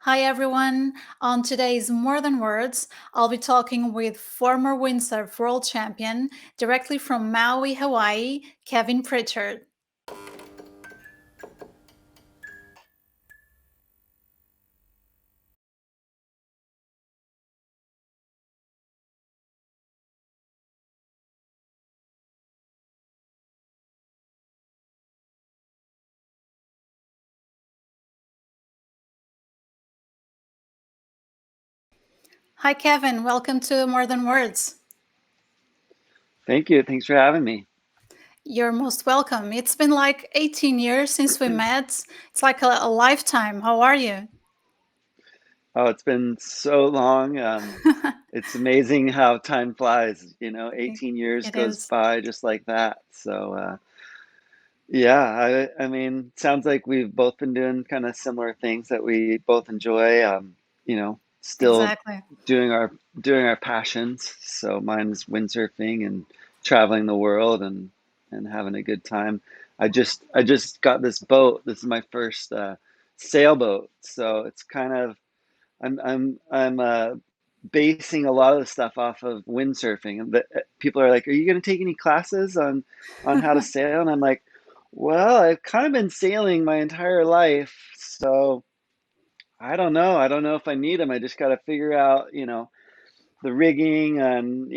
Hi everyone. On today's More Than Words, I'll be talking with former Windsurf World Champion directly from Maui, Hawaii, Kevin Pritchard. Hi Kevin, welcome to More Than Words. Thank you. Thanks for having me. You're most welcome. It's been like 18 years since we met. It's like a lifetime. How are you? Oh, it's been so long. It's amazing how time flies. 18 years It goes is. by just like that. So, yeah, I mean, sounds like we've both been doing kind of similar things that we both enjoy. Still Exactly. doing our passions. So mine is windsurfing and traveling the world and having a good time. I just got this boat. This is my first sailboat. So it's kind of I'm basing a lot of the stuff off of windsurfing. And people are like, "Are you going to take any classes on how to sail?" And I'm like, "Well, I've kind of been sailing my entire life, so I don't know. I don't know if I need them. I just got to figure out, the rigging and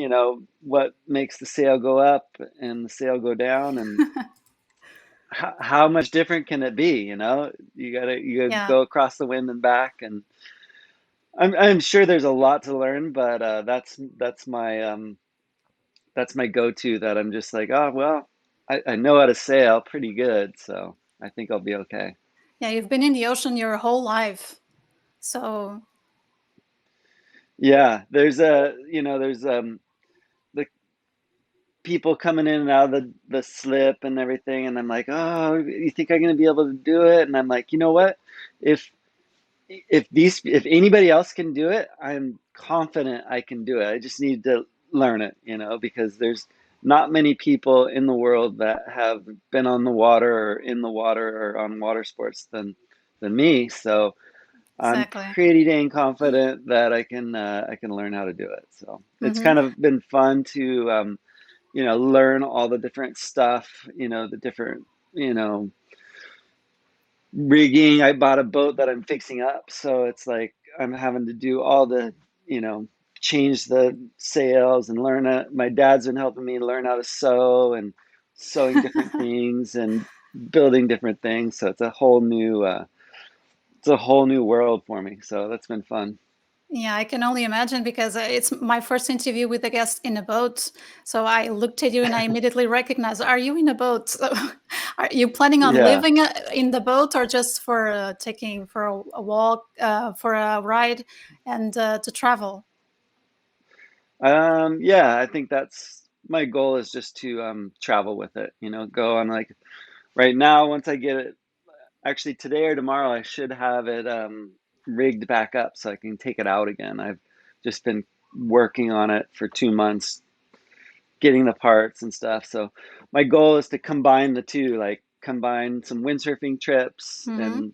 what makes the sail go up and the sail go down, and how much different can it be? You gotta Yeah. go across the wind and back, and I'm sure there's a lot to learn, but that's my go-to. That I'm just like, oh well, I know how to sail pretty good, so I think I'll be okay. Yeah, you've been in the ocean your whole life. So, Yeah, there's the people coming in and out of the slip and everything, and I'm like, oh, you think I'm gonna be able to do it? And I'm like, you know what? If if anybody else can do it, I'm confident I can do it. I just need to learn it, because there's not many people in the world that have been on the water or in the water or on water sports than me. So I'm exactly. pretty dang confident that I can learn how to do it. So it's Hmm. kind of been fun to learn all the different stuff, the different, you know, rigging. I bought a boat that I'm fixing up, so it's like I'm having to do all the, you know, change the sails and learn it. My dad's been helping me learn how to sew and sewing different things and building different things. So it's a whole new world for me. So that's been fun. Yeah, I can only imagine because it's my first interview with a guest in a boat. So I looked at you and I immediately recognized, are you in a boat? So are you planning on Yeah. living in the boat or just for taking for a walk, for a ride and to travel? Yeah, I think that's my goal, is just to travel with it, go on, like, right now, once I get it. Actually, today or tomorrow, I should have it rigged back up so I can take it out again. I've just been working on it for 2 months, getting the parts and stuff. So my goal is to combine the two, like combine some windsurfing trips Hmm. and,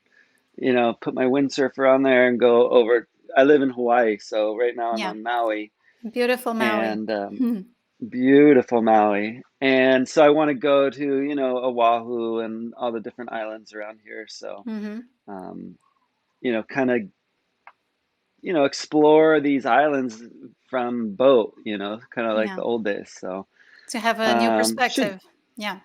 put my windsurfer on there and go over. I live in Hawaii, so right now I'm Yeah, on Maui, beautiful Maui. and beautiful Maui. And so I want to go to, Oahu and all the different islands around here. So, Hmm. um, kind of, explore these islands from boat, kind of like Yeah, the old days. So, to have a new should, perspective. Yeah,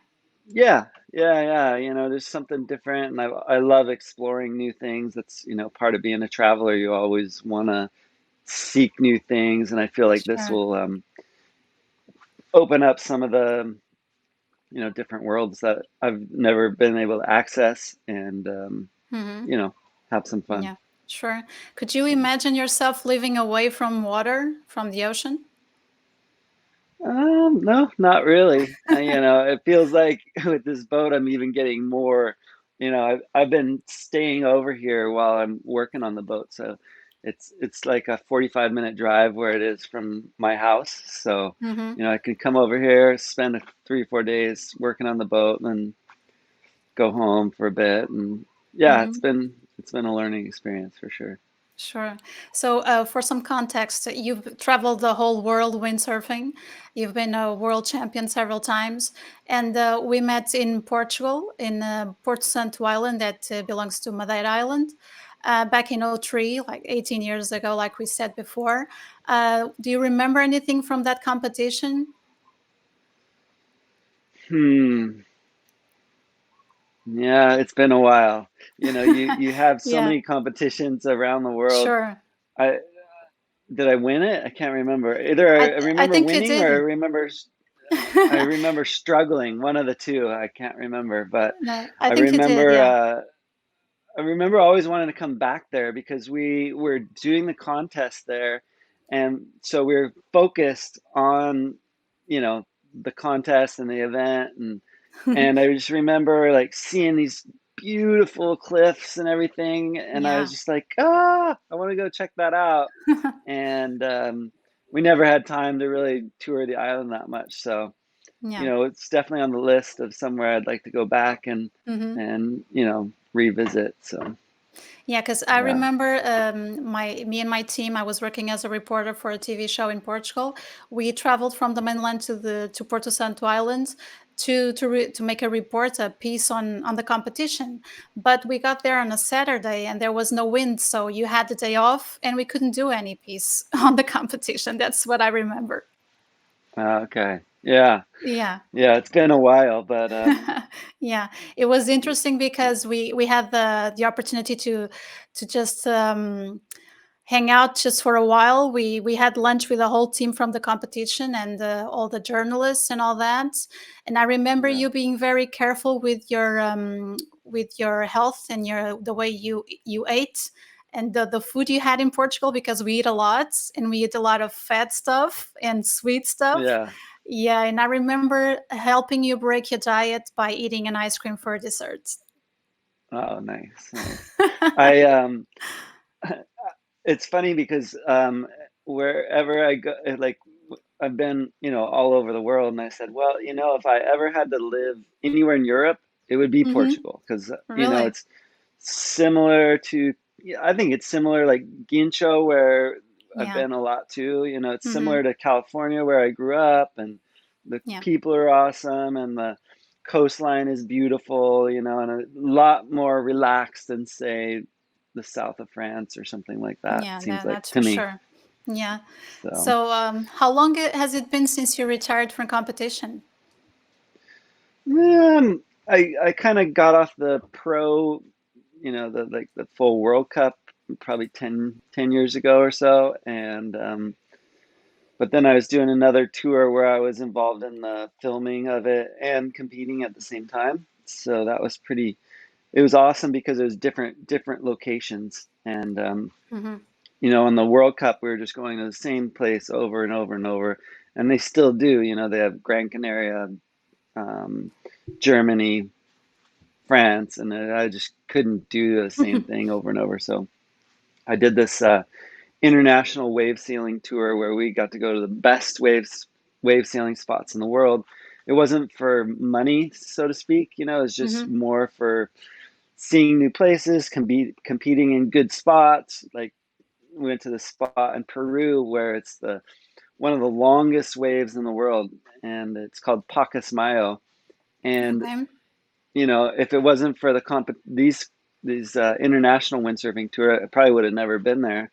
yeah, yeah, yeah. There's something different, and I love exploring new things. That's, part of being a traveler. You always want to seek new things, and I feel like this sure. will open up some of the, different worlds that I've never been able to access, and Hmm. you know, have some fun. Yeah, sure. Could you So, imagine yourself living away from water, from the ocean? no, not really. It feels like with this boat, I'm even getting more. I've been staying over here while I'm working on the boat, so it's like a 45-minute drive where it is from my house. So, Hmm. I can come over here, spend 3 or 4 days working on the boat, and then go home for a bit. And yeah, it's Hmm. been a learning experience for sure. Sure. So, for some context, you've traveled the whole world windsurfing. You've been a world champion several times, and we met in Portugal, in Porto Santo Island, that belongs to Madeira Island, back in '03, like 18 years ago, like we said before. Do you remember anything from that competition? Hmm. Yeah, it's been a while. You have so Yeah, many competitions around the world. sure. I Did I win it? I can't remember. Either I I remember think you winning or did. I remember struggling. One of the two. I can't remember, but No, I I think you did. remember Yeah. I remember always wanting to come back there because we were doing the contest there, and so we were focused on, you know, the contest and the event, and I just remember like seeing these beautiful cliffs and everything, and I was Yeah. just like, I want to go check that out. And we never had time to really tour the island that much, so Yeah. it's definitely on the list of somewhere I'd like to go back Hmm. and revisit. So Yeah, because I yeah, remember me and my team. I was working as a reporter for a TV show in Portugal. We traveled from the mainland to Porto Santo Island to make a report, a piece on the competition. But we got there on a Saturday and there was no wind, so you had the day off, and we couldn't do any piece on the competition. That's what I remember. okay, yeah, Yeah. yeah. It's been a while, but Yeah, it was interesting because we had the opportunity to just hang out just for a while. We had lunch with the whole team from the competition and all the journalists and all that. And I remember yeah, you being very careful with your health and the way you ate and the food you had in Portugal, because we eat a lot and we eat a lot of fat stuff and sweet stuff. yeah. Yeah, and I remember helping you break your diet by eating an ice cream for dessert. Oh, nice, nice. I It's funny because wherever I go, I've been, all over the world, and I said, well, if I ever had to live anywhere in Europe, it would be Hmm. Portugal because Really? it's similar to, yeah, I think it's similar like Guincho, where I've Yeah. been a lot too. It's Hmm. similar to California where I grew up, and the Yeah. people are awesome, and the coastline is beautiful, and a lot more relaxed than say the south of France or something like that, Yeah, seems like that's to for me. sure. Yeah. So, So, how long has it been since you retired from competition? I kind of got off the pro, the full World Cup probably ten years ago or so, and but then I was doing another tour where I was involved in the filming of it and competing at the same time. So that was pretty. It was awesome because it was different locations, and Hmm. in the World Cup we were just going to the same place over and over and over, and they still do. They have Gran Canaria, um, Germany, France, and I just couldn't do the same thing over and over. So I did this international wave sailing tour where we got to go to the best wave sailing spots in the world. It wasn't for money, so to speak. It was just Hmm. more for seeing new places, competing in good spots. Like we went to the spot in Peru where it's the one of the longest waves in the world, and it's called Pacasmayo. And Okay. if it wasn't for these international windsurfing tour, I probably would have never been there.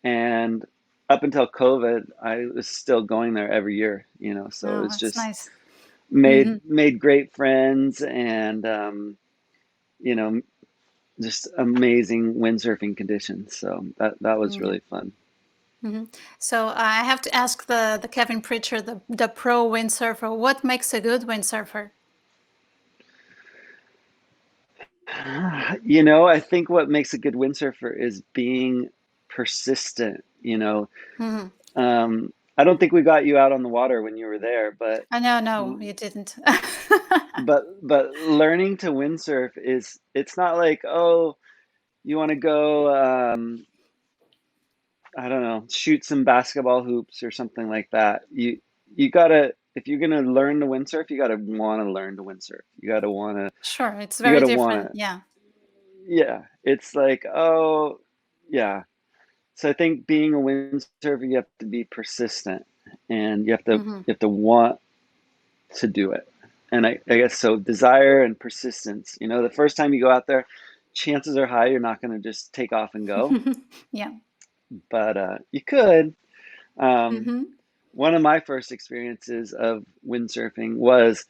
And up until COVID, I was still going there every year. So Oh, it's that's just nice. Hmm. made great friends, and you know just amazing windsurfing conditions. So that was Yeah. really fun. Hmm. So I have to ask the Kevin Pritchard, the pro windsurfer, what makes a good windsurfer? I think what makes a good windsurfer is being persistent. Hmm. I don't think we got you out on the water when you were there, but I know, no, you didn't. learning to windsurf it's not like, oh, you want to go, I don't know, shoot some basketball hoops or something like that. You gotta, if you're gonna learn to windsurf, you gotta want to learn to windsurf. Sure, it's You very gotta different. want to. Yeah. Yeah, it's like, oh, yeah. So I think being a windsurfer, you have to be persistent, and Hmm. you have to want to do it. And I guess so desire and persistence. You know, the first time you go out there, chances are high you're not going to just take off and go, Yeah. but you could. Um, Hmm. one of my first experiences of windsurfing was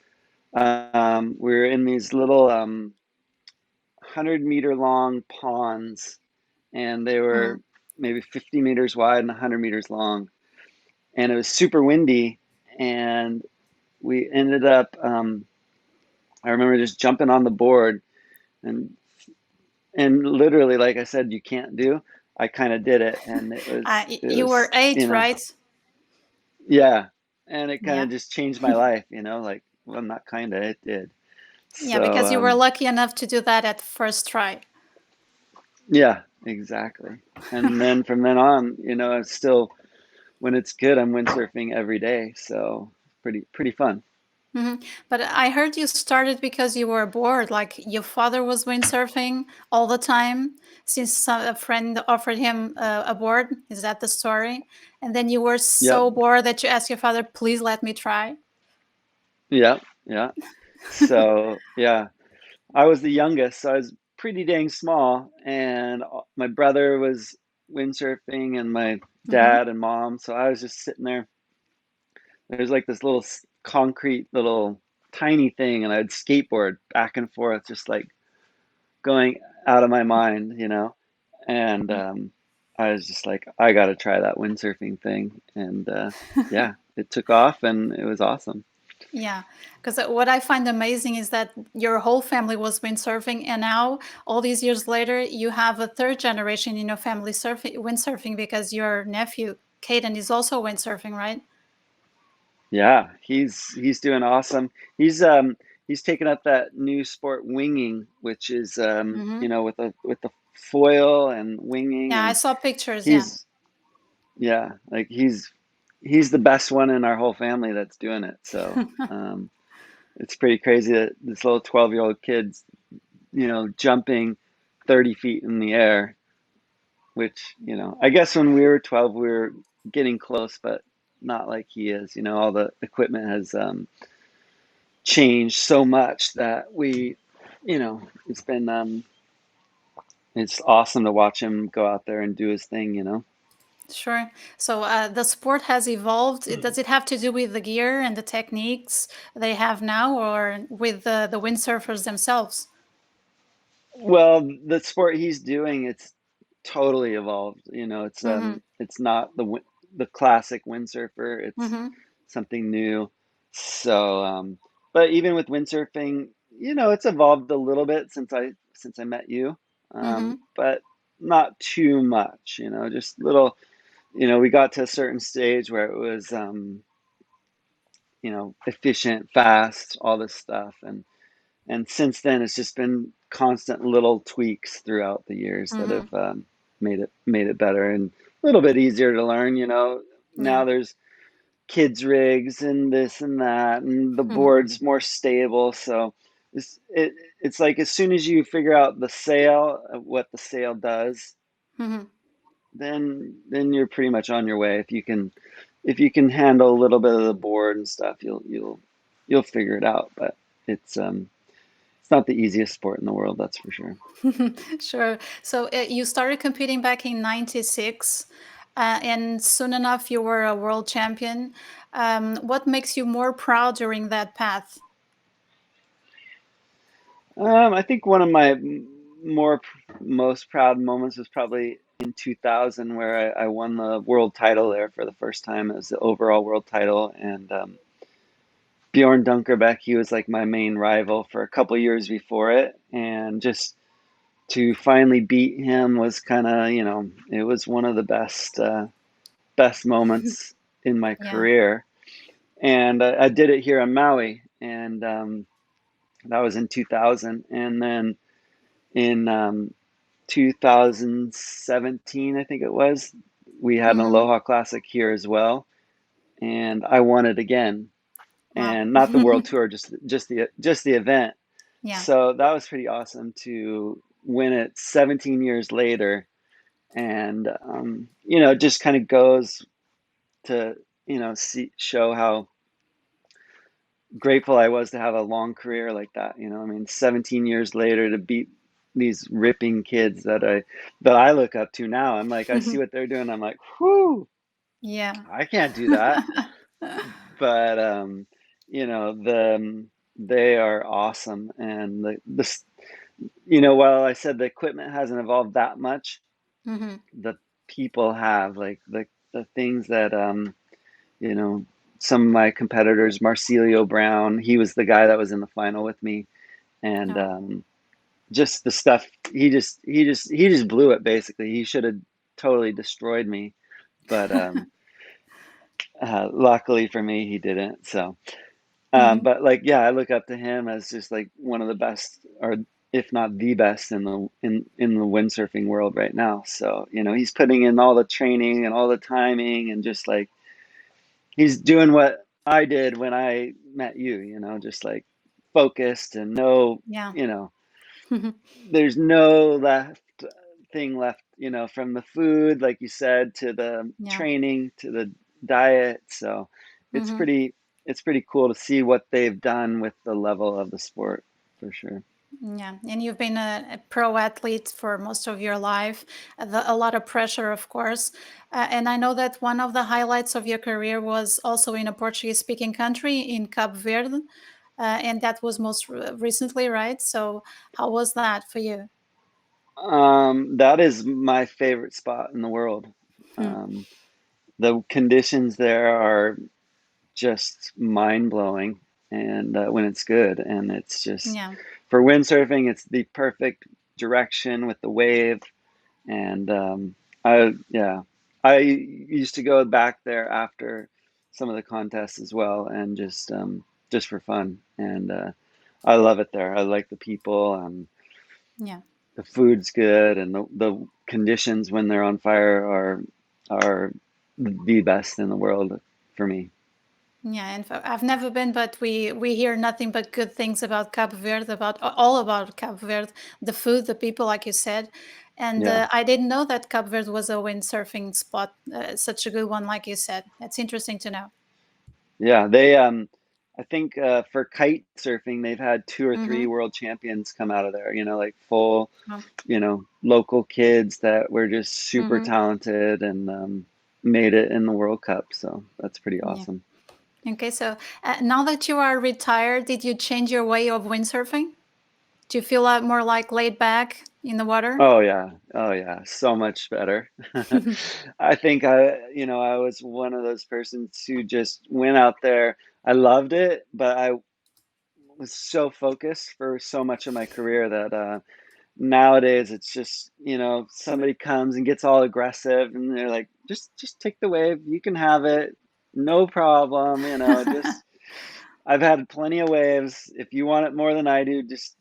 we were in these little 100-meter long ponds, and they Hmm. were maybe 50 meters wide and 100 meters long. And it was super windy. And we ended up, I remember just jumping on the board and literally, like I said, you can't do. I kind of did it, and it You were was, you 8, know, right? yeah, and it kind Yeah. of just changed my life, you know, like, well, not kind of, it did. Yeah, So, because you were lucky enough to do that at first try. yeah, exactly. And then from then on, you know, it's still, when it's good, I'm windsurfing every day, so pretty fun. Hmm. But I heard you started because you were bored. Like your father was windsurfing all the time since a friend offered him a board. Is that the story? And then you were Yep, so bored that you asked your father, please let me try. yep, yeah. So, yeah, I was the youngest, so I was pretty dang small, and my brother was windsurfing, and my Hmm. dad and mom. So I was just sitting there. There's like this little concrete little tiny thing, and I'd skateboard back and forth, just like going out of my mind, you know. And I was just like, I got to try that windsurfing thing, and yeah, it took off, and it was awesome. Yeah, because what I find amazing is that your whole family was windsurfing, and now all these years later, you have a third generation in your family surfing windsurfing because your nephew Caden is also windsurfing, right? Yeah, he's doing awesome. He's taken up that new sport winging, which is you Hmm. know, with the foil and winging, Yeah, I and saw pictures. Yeah. he's yeah, like he's the best one in our whole family that's doing it. So it's pretty crazy that this little 12-year-old kid's, you know, jumping 30 feet in the air, which, you know, I guess when we were 12 we were getting close, but not like he is. You know, all the equipment has changed so much that we, you know, it's awesome to watch him go out there and do his thing, you know. Sure. So the sport has evolved. Does it have to do with the gear and the techniques they have now, or with the windsurfers themselves? Well, the sport he's doing, it's totally evolved. You know, Mm-hmm. it's not the classic windsurfer. It's Mm-hmm. something new. So, but even with windsurfing, you know, it's evolved a little bit since I met you, Mm-hmm. but not too much. You know, just little. You know, we got to a certain stage where it was, you know, efficient, fast, all this stuff, and since then it's just been constant little tweaks throughout the years that Mm-hmm. have made it better and a little bit easier to learn. You know, Yeah. now there's kids rigs and this and that, and the Mm-hmm. board's more stable. So it's like as soon as you figure out the sail, what the sail does, Mm-hmm. then you're pretty much on your way. If you can handle a little bit of the board and stuff, you'll figure it out. But it's not the easiest sport in the world, that's for sure. Sure. So you started competing back in '96, and soon enough you were a world champion. What makes you more proud during that path? I think one of my more most proud moments was probably in 2000, where I won the world title there for the first time. It was the overall world title, and Bjorn Dunkerbeck, he was like my main rival for a couple years before it, and just to finally beat him was kind of, you know, it was one of the best moments in my Yeah. career. And I did it here on Maui, and that was in 2000. And then in 2017, I think it was, we had an Hmm. Aloha Classic here as well, and I won it again. Wow. And not the world tour, just the event. Yeah. So that was pretty awesome to win it 17 years later, and it just kind of goes to show how grateful I was to have a long career like that. I mean, 17 years later to beat these ripping kids that I look up to now. I'm like, I see what they're doing. I'm like, whoo, Yeah. I can't do that. But they are awesome, and while I said the equipment hasn't evolved that much, Hmm. the people have, like, the things that you know, some of my competitors, Marcelio Brown, he was the guy that was in the final with me, and Oh. just the stuff he just blew it. Basically, he should have totally destroyed me, but luckily for me, he didn't. So, Hmm. but like, yeah, I look up to him as just like one of the best, or if not the best in the windsurfing world right now. So, he's putting in all the training and all the timing, and just like he's doing what I did when I met you, just like focused and no, Yeah. there's no left thing left, from the food, like you said, to the Yeah. training, to the diet. So it's Hmm. pretty, it's pretty cool to see what they've done with the level of the sport, for sure. Yeah, and you've been a pro athlete for most of your life. A lot of pressure, of course. And I know that one of the highlights of your career was also in a Portuguese-speaking country in Cabo Verde, and that was most recently, right? So, how was that for you? That is my favorite spot in the world. Hmm. Um, the conditions there are just mind blowing, and when it's good, and it's just Yeah. for windsurfing, it's the perfect direction with the wave, and I used to go back there after some of the contests as well, and just for fun, and I love it there. I like the people, and Yeah. the food's good, and the conditions when they're on fire are the best in the world for me. Yeah, and I've never been, but we hear nothing but good things about Cabo Verde, about all about Cabo Verde, the food, the people, like you said. And Yeah. I didn't know that Cabo Verde was a windsurfing spot, such a good one, like you said. That's interesting to know. Yeah, I think for kite surfing, they've had two or three Mm-hmm. world champions come out of there, like full, Oh, local kids that were just super mm-hmm. talented, and made it in the World Cup. So that's pretty Yeah. awesome. Okay, so now that you are retired, did you change your way of windsurfing? Do you feel more like laid back in the water? Oh yeah. Oh yeah. So much better. I think I was one of those persons who just went out there. I loved it, but I was so focused for so much of my career that nowadays it's just, somebody comes and gets all aggressive, and they're like, just take the wave, you can have it, no problem, just I've had plenty of waves. If you want it more than I do, just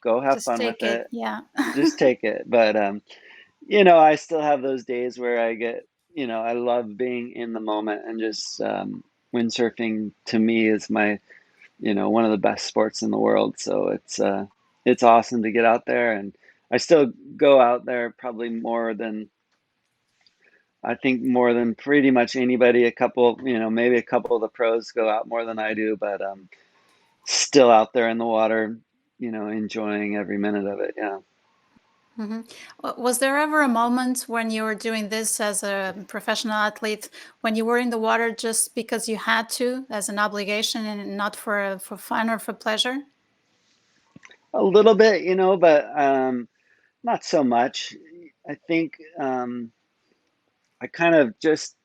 go have Just fun with take it. it. Yeah. Just take it. But I still have those days where I love being in the moment, and just windsurfing to me is my, one of the best sports in the world. So it's awesome to get out there, and I still go out there probably more than pretty much anybody. Maybe a couple of the pros go out more than I do, but still out there in the water, enjoying every minute of it. Yeah. Hmm. Was there ever a moment when you were doing this as a professional athlete, when you were in the water just because you had to, as an obligation, and not for fun or for pleasure? A little bit, but not so much. I think I kind of just,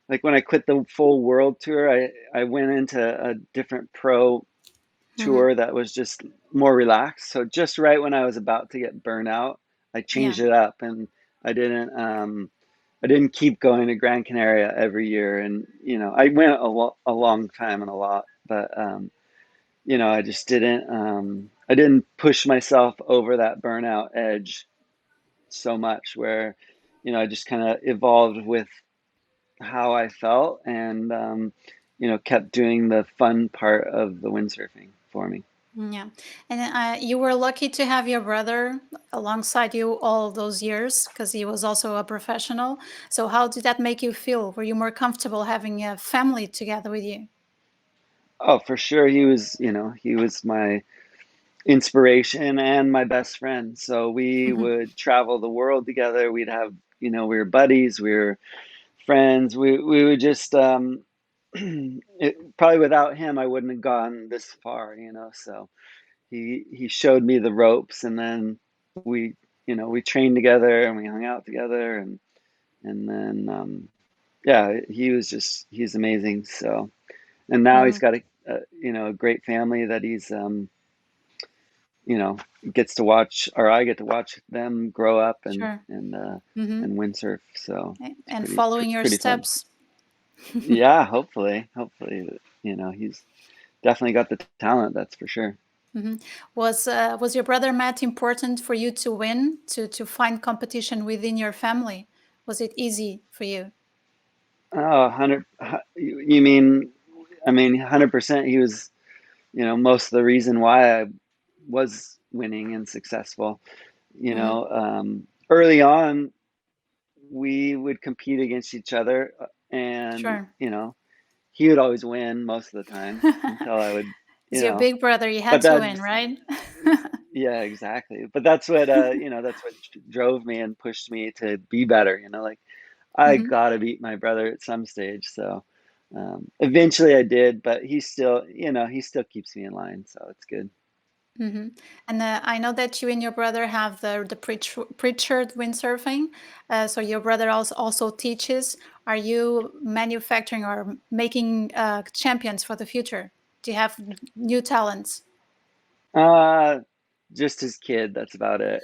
like, when I quit the full world tour, I went into a different pro Hmm. tour that was just more relaxed. So just right when I was about to get burnt out, I Yeah. changed it up, and I didn't um I didn't keep going to Gran Canaria every year, and I went a long time and a lot, but I just didn't push myself over that burnout edge so much, where I just kind of evolved with how I felt, and kept doing the fun part of the windsurfing for me. Yeah. And you were lucky to have your brother alongside you all those years because he was also a professional. So, how did that make you feel? Were you more comfortable having a family together with you? Oh, for sure. He was my inspiration and my best friend. So we would travel the world together. We'd have, we were buddies, we were friends. We would just, probably without him, I wouldn't have gone this far, So he showed me the ropes, and then we, we trained together and we hung out together, and then, yeah, he's amazing. So, and now he's Hmm. got a great family that he's, you know, gets to watch, or I get to watch them grow up and Sure. and Hmm. and windsurf. So it's And following your pretty fun. steps. Yeah, hopefully, he's definitely got the talent. That's for sure. Hmm. Was your brother Matt important for you to win, to find competition within your family? Was it easy for you? Oh, 100. You mean? I mean, 100%. He was, most of the reason why I was winning and successful. Hmm. Early on, we would compete against each other, and Sure. he would always win most of the time until I would, It's your big brother. You had but to that, win, right? yeah, exactly. But that's what, that's what drove me and pushed me to be better, like I Hmm. gotta beat my brother at some stage. So, eventually I did, but he still keeps me in line. So it's good. Hmm. And I know that you and your brother have the Pritchard windsurfing. So your brother also teaches. Are you manufacturing or making champions for the future? Do you have new talents? Uh, just his kid, that's about it.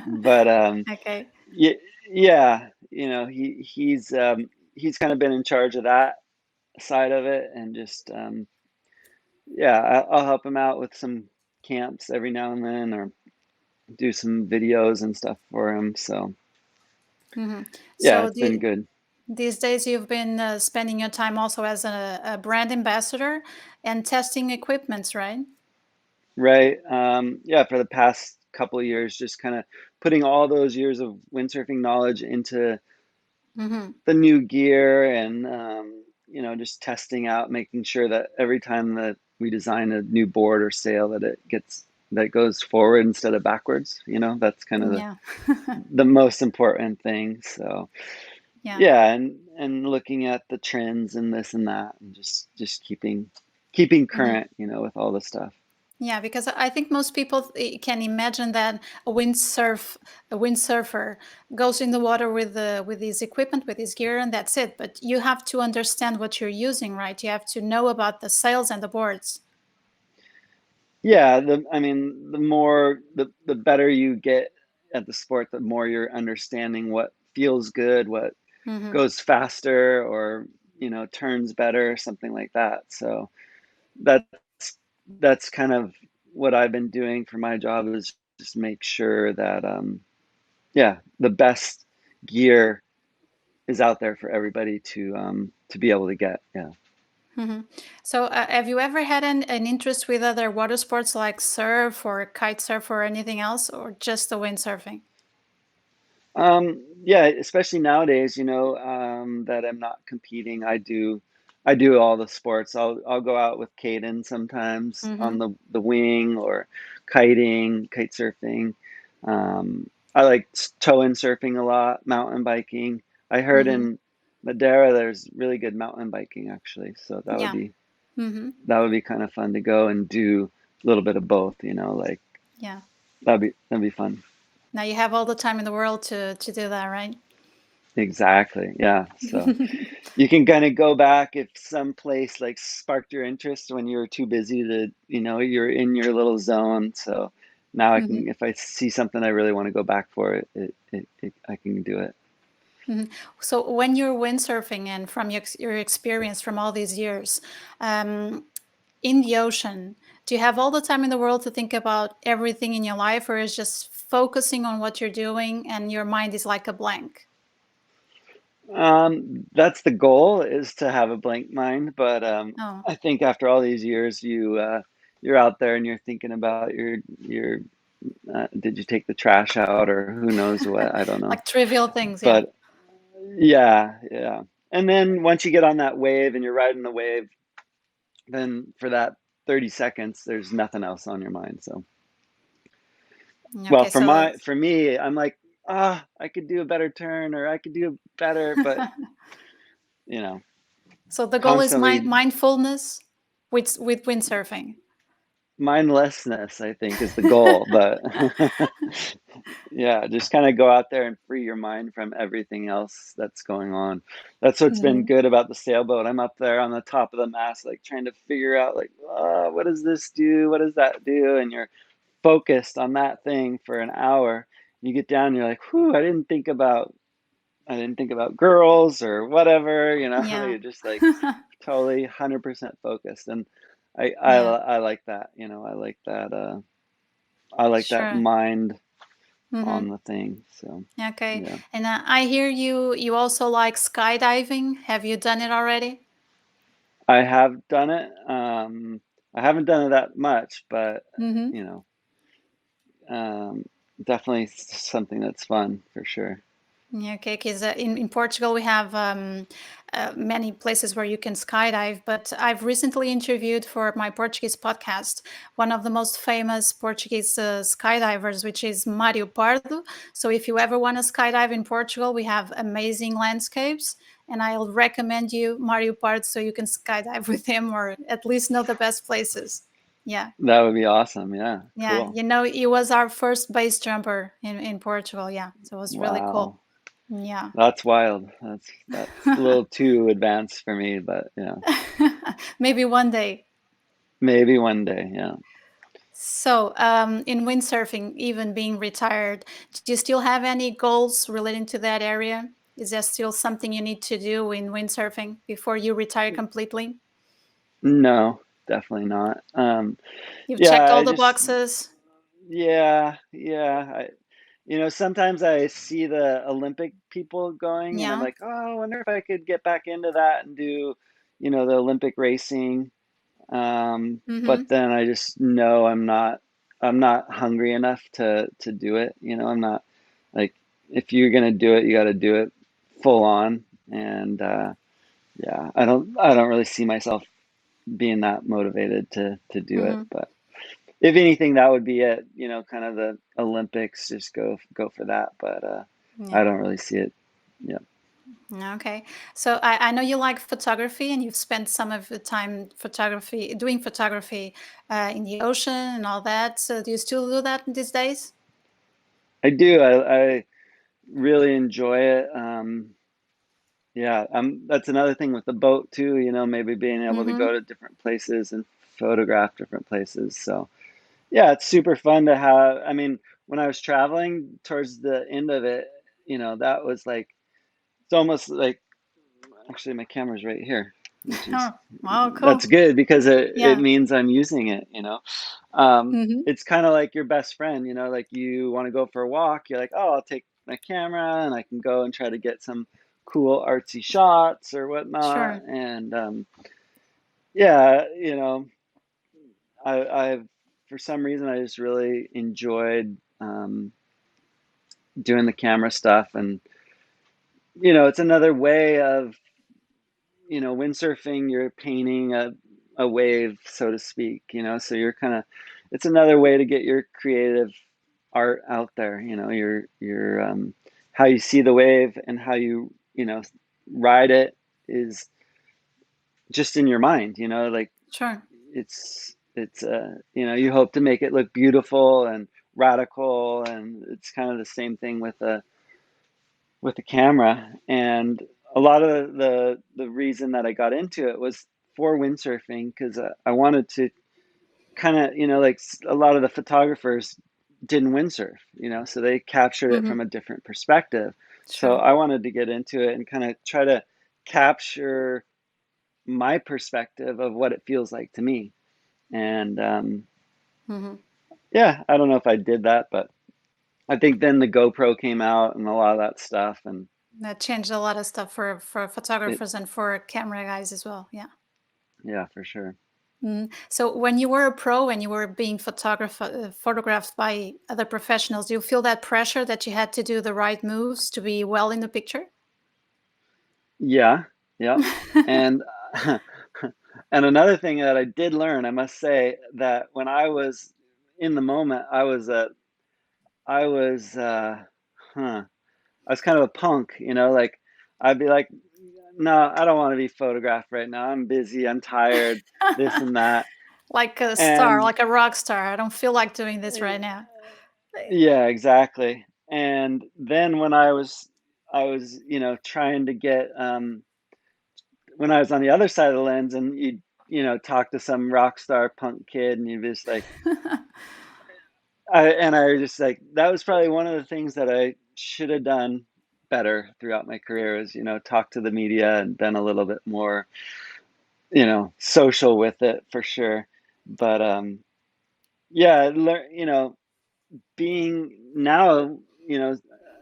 But, Okay. yeah, yeah, he's kind of been in charge of that side of it, and just, yeah, I'll help him out with some camps every now and then, or do some videos and stuff for him. So Hmm. yeah, So it's been good. these days you've been spending your time also as a brand ambassador and testing equipments, right? Right. Yeah, for the past couple of years, just kind of putting all those years of windsurfing knowledge into Hmm. the new gear, and, just testing out, making sure that every time that we design a new board or sail, that goes forward instead of backwards. That's kind of Yeah. the most important thing. So Yeah. yeah, and looking at the trends and this and that, and just keeping Hmm. current, with all the stuff. Yeah, because I think most people can imagine that a windsurfer goes in the water with his equipment, with his gear, and that's it. But you have to understand what you're using, right? You have to know about the sails and the boards. Yeah, I mean, the better you get at the sport, the more you're understanding what feels good, what Hmm. goes faster, or turns better, something like that. So that's that's kind of what I've been doing for my job, is just make sure that, yeah, the best gear is out there for everybody to be able to get. Yeah. Hmm. So, have you ever had an interest with other water sports like surf or kite surf or anything else, or just the windsurfing? Yeah, especially nowadays, that I'm not competing. I do all the sports. I'll go out with Caden sometimes on Hmm. the wing, or kiting, kite surfing. I like tow and surfing a lot, mountain biking. I heard Hmm. in Madeira there's really good mountain biking, actually. So that would Yeah. be Hmm. that would be kind of fun to go and do a little bit of both, like Yeah. that'd be fun. Now you have all the time in the world to do that, right? Exactly. Yeah. So you can kind of go back if some place like sparked your interest when you were too busy to, you're in your little zone. So now I Hmm. can, if I see something I really want to go back for, I can do it. Hmm. So when you're windsurfing and from your experience from all these years um, in the ocean, do you have all the time in the world to think about everything in your life, or is just focusing on what you're doing and your mind is like a blank? That's the goal, is to have a blank mind. But, Oh, I think after all these years, you're out there and you're thinking about your did you take the trash out or who knows what, I don't know. Like trivial things, yeah. But yeah, yeah. And then once you get on that wave and you're riding the wave, then for that 30 seconds, there's nothing else on your mind. So, well, Okay, so for me, I'm like, I could do a better turn or I could do better, but you know, so the goal is constantly mindfulness with windsurfing. mindlessness, I think, is the goal. But yeah, just kind of go out there and free your mind from everything else that's going on. That's what's been Hmm. good about the sailboat. I'm up there on the top of the mast, like trying to figure out, like, what does this do? What does that do? And you're focused on that thing for an hour. You get down, and you're like, whew, I didn't think about girls or whatever, Yeah. you're just like totally 100% focused. And Yeah, I like that, I like that sure. mind Hmm. on the thing. So, Okay. yeah. And I hear you also like skydiving. Have you done it already? I have done it. I haven't done it that much, but Hmm. you know, um, definitely something that's fun for sure. Yeah, okay, because in Portugal we have many places where you can skydive, but I've recently interviewed for my Portuguese podcast one of the most famous Portuguese skydivers, which is Mário Pardo. So if you ever want to skydive in Portugal, we have amazing landscapes, and I'll recommend you Mário Pardo so you can skydive with him or at least know the best places. Yeah. That would be awesome. Yeah, Yeah, cool. he was our first base jumper in Portugal. Yeah, so it was really cool. Wow, Yeah. that's wild. That's a little too advanced for me, but yeah, Maybe one day. maybe one day. Yeah. So, in windsurfing, even being retired, do you still have any goals relating to that area? Is there still something you need to do in windsurfing before you retire completely? No, definitely not. You've Yeah, checked all I the just boxes. yeah, yeah. Sometimes I see the Olympic people going, and I'm Yeah. like, oh, I wonder if I could get back into that and do, the Olympic racing. But Mm-hmm. then I just know I'm not hungry enough to do it. I'm not like, if you're gonna do it, you got to do it full on. And yeah, I don't really see myself being that motivated to do it. Mm-hmm. But if anything, that would be it. Kind of the Olympics, just go for that. But I Yeah. don't really see it. Yeah. Okay. So I know you like photography and you've spent some of the time doing photography in the ocean and all that. So do you still do that these days? I do. I really enjoy it. Yeah, that's another thing with the boat too, maybe being able to Mm-hmm. go to different places and photograph different places. So, yeah, it's super fun to have. I mean, when I was traveling towards the end of it, that was like, it's almost like, actually my camera's right here, which is, Oh, wow, that's cool. good because it Yeah. means I'm using it. Mm-hmm. It's kind of like your best friend, like you want to go for a walk, you're like, oh, I'll take my camera and I can go and try to get some cool artsy shots or whatnot. Sure. And yeah, I've for some reason I just really enjoyed doing the camera stuff. And it's another way of, windsurfing, you're painting a wave, so to speak, so you're kind of, it's another way to get your creative art out there, how you see the wave and how you ride it is just in your mind, like Sure. you hope to make it look beautiful and radical, and it's kind of the same thing with the camera. And a lot of the reason that I got into it was for windsurfing, because I wanted to kind of, like a lot of the photographers didn't windsurf, so they captured it Mm-hmm. from a different perspective. So Sure. I wanted to get into it and kind of try to capture my perspective of what it feels like to me. And Mm-hmm. yeah, I don't know if I did that, but I think then the GoPro came out and a lot of that stuff, and That changed a lot of stuff for it, photographers and for camera guys as well. Yeah. yeah, for sure. So when you were a pro and you were being photographed by other professionals, do you feel that pressure that you had to do the right moves to be well in the picture? Yeah, yep. And and another thing that I did learn, I must say, that when I was in the moment, I was huh, I was kind of a punk, like I'd be like, no, I don't want to be photographed right now. I'm busy, I'm tired, this and that. Like a star, And like a rock star. I don't feel like doing this right now. yeah, exactly. And then when I was, trying to get when I was on the other side of the lens and talk to some rock star punk kid and you'd just like I was just like that was probably one of the things that I should have done better throughout my career is, talk to the media and been a little bit more, social with it for sure. But yeah, being now, you know,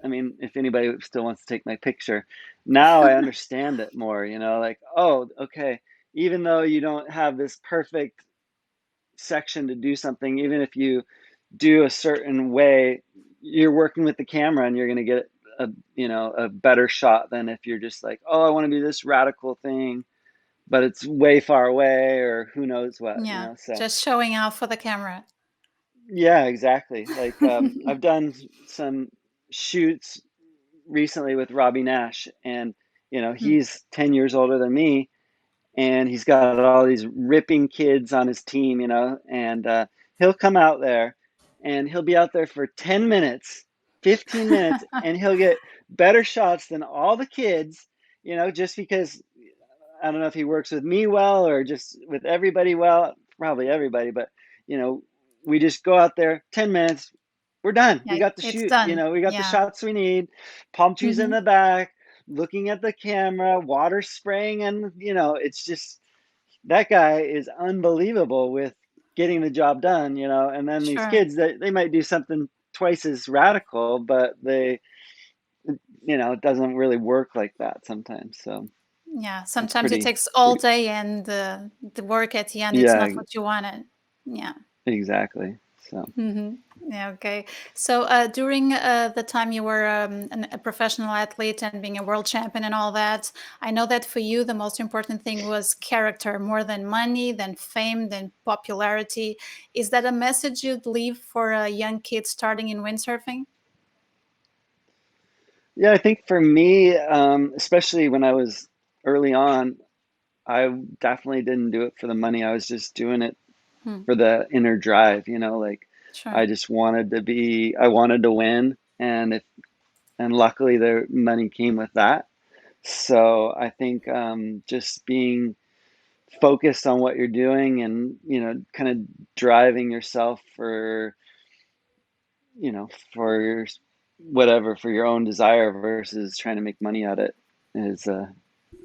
I mean, if anybody still wants to take my picture, now I understand it more, like, oh, okay, even though you don't have this perfect section to do something, even if you do a certain way, you're working with the camera and you're going to get a better shot than if you're just like, oh, I want to do this radical thing, but it's way far away or who knows what, Yeah, so just showing off for the camera. yeah, exactly. Like I've done some shoots recently with Robbie Nash, and Mm. he's 10 years older than me, and he's got all these ripping kids on his team, and he'll come out there and he'll be out there for 10 minutes, 15 minutes, and he'll get better shots than all the kids, just because I don't know if he works with me well or just with everybody well, probably everybody, but you know, we just go out there 10 minutes, we're done. We Yeah, got the it's shoot, done. we got the Yeah. shots we need, palm trees in Hmm. the back, looking at the camera, water spraying, and it's just that guy is unbelievable with getting the job done, and then these Sure. kids they might do something twice as radical, but it doesn't really work like that sometimes. So Yeah. it's Sometimes it takes all pretty, day and the work at the end, it's yeah, not what you wanted. Yeah. exactly. So, Hmm. Yeah. Okay. So during the time you were a professional athlete and being a world champion and all that, I know that for you the most important thing was character more than money, than fame, than popularity. Is that a message you'd leave for a young kid starting in windsurfing? yeah, I think for me, especially when I was early on, I definitely didn't do it for the money. I was just doing it Hmm. for the inner drive, like Sure. I just I wanted to win, and luckily the money came with that. So I think just being focused on what you're doing and, kind of driving yourself for your whatever, for your own desire versus trying to make money at it is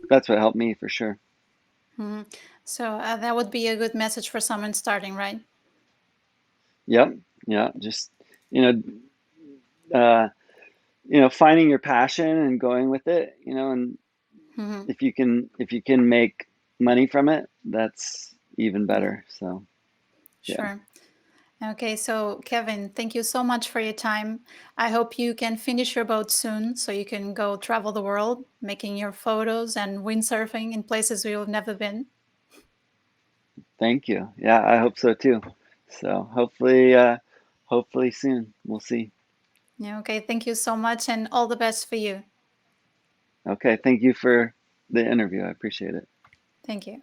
that's what helped me for sure. Hmm. So that would be a good message for someone starting, right? Yep. Yeah. Just, you know, uh, finding your passion and going with it, and Hmm. if you can make money from it, that's even Yeah. better. So, yeah. Sure. Okay, so Kevin, thank you so much for your time. I hope you can finish your boat soon so you can go travel the world, making your photos and windsurfing in places you've never been. Thank you. Yeah, I hope so too. So, hopefully soon. We'll see. Yeah, okay, thank you so much and all the best for you. Okay. Thank you for the interview. I appreciate it. Thank you.